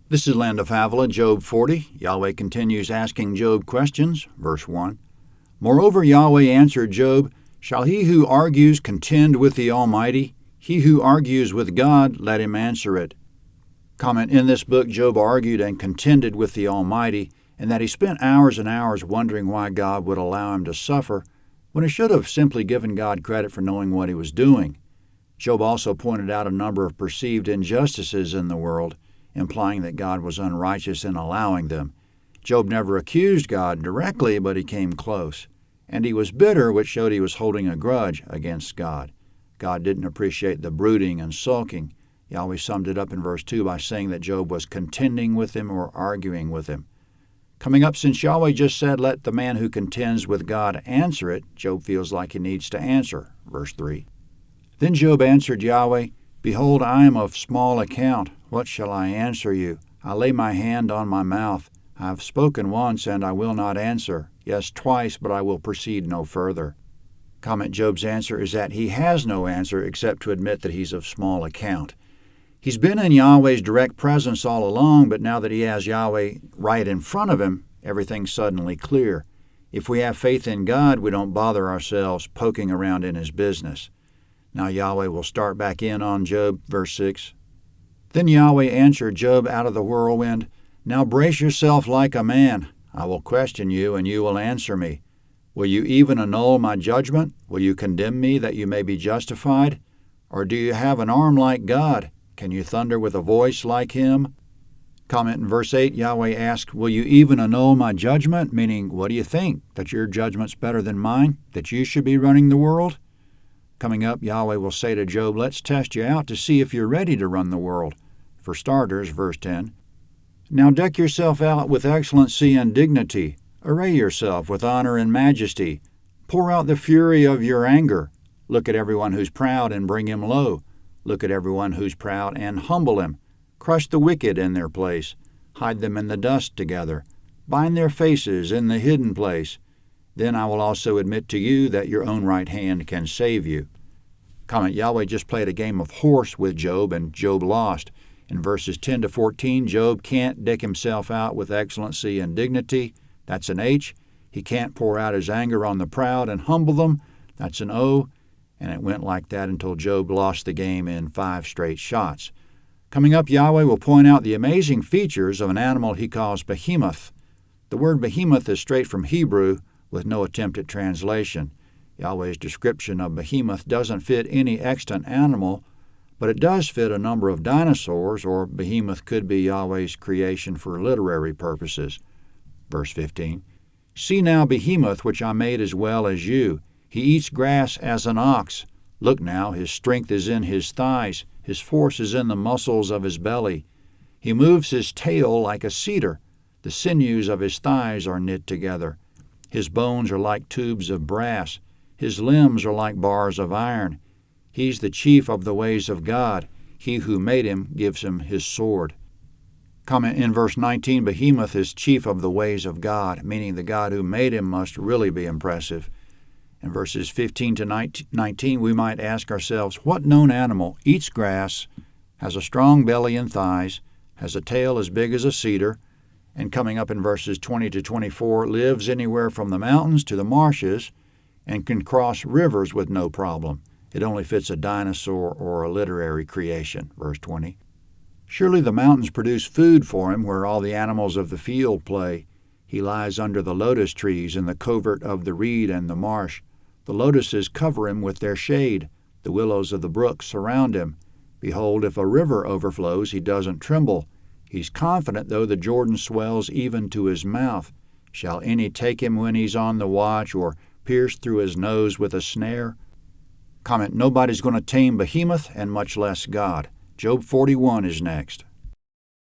This is Land of Havilah, Job 40. Yahweh continues asking Job questions. Verse 1. Moreover, Yahweh answered Job, Shall he who argues contend with the Almighty? He who argues with God, let him answer it. Comment: in this book, Job argued and contended with the Almighty, and that he spent hours and hours wondering why God would allow him to suffer, when he should have simply given God credit for knowing what he was doing. Job also pointed out a number of perceived injustices in the world, implying that God was unrighteous in allowing them. Job never accused God directly, but he came close. And he was bitter, which showed he was holding a grudge against God. God didn't appreciate the brooding and sulking. Yahweh summed it up in verse 2 by saying that Job was contending with him or arguing with him. Coming up, since Yahweh just said, let the man who contends with God answer it, Job feels like he needs to answer. Verse 3. Then Job answered Yahweh, Behold, I am of small account. What shall I answer you? I lay my hand on my mouth. I have spoken once, and I will not answer. Yes, twice, but I will proceed no further. Comment: Job's answer is that he has no answer except to admit that he's of small account. He's been in Yahweh's direct presence all along, but now that he has Yahweh right in front of him, everything's suddenly clear. If we have faith in God, we don't bother ourselves poking around in his business. Now Yahweh will start back in on Job, verse 6. Then Yahweh answered Job out of the whirlwind, Now brace yourself like a man. I will question you, and you will answer me. Will you even annul my judgment? Will you condemn me that you may be justified? Or do you have an arm like God? Can you thunder with a voice like him? Comment: in verse 8, Yahweh asked, Will you even annul my judgment? Meaning, what do you think? That your judgment's better than mine? That you should be running the world? Coming up, Yahweh will say to Job, Let's test you out to see if you're ready to run the world. For starters, verse 10, Now deck yourself out with excellency and dignity. Array yourself with honor and majesty. Pour out the fury of your anger. Look at everyone who's proud and bring him low. Look at everyone who's proud and humble him. Crush the wicked in their place. Hide them in the dust together. Bind their faces in the hidden place. Then I will also admit to you that your own right hand can save you. Comment: Yahweh just played a game of horse with Job, and Job lost. In verses 10 to 14, Job can't deck himself out with excellency and dignity. That's an H. He can't pour out his anger on the proud and humble them. That's an O. And it went like that until Job lost the game in 5 straight shots. Coming up, Yahweh will point out the amazing features of an animal he calls behemoth. The word behemoth is straight from Hebrew, with no attempt at translation. Yahweh's description of behemoth doesn't fit any extant animal, but it does fit a number of dinosaurs, or behemoth could be Yahweh's creation for literary purposes. Verse 15, See now behemoth, which I made as well as you. He eats grass as an ox. Look now, his strength is in his thighs. His force is in the muscles of his belly. He moves his tail like a cedar. The sinews of his thighs are knit together. His bones are like tubes of brass. His limbs are like bars of iron. He's the chief of the ways of God. He who made him gives him his sword. Comment: in verse 19, behemoth is chief of the ways of God, meaning the God who made him must really be impressive. In verses 15 to 19, we might ask ourselves, what known animal eats grass, has a strong belly and thighs, has a tail as big as a cedar, and coming up in verses 20 to 24, lives anywhere from the mountains to the marshes and can cross rivers with no problem? It only fits a dinosaur or a literary creation. Verse 20. Surely the mountains produce food for him where all the animals of the field play. He lies under the lotus trees in the covert of the reed and the marsh. The lotuses cover him with their shade. The willows of the brook surround him. Behold, if a river overflows, he doesn't tremble. He's confident, though the Jordan swells even to his mouth. Shall any take him when he's on the watch, or pierce through his nose with a snare? Comment: nobody's going to tame behemoth, and much less God. Job 41 is next.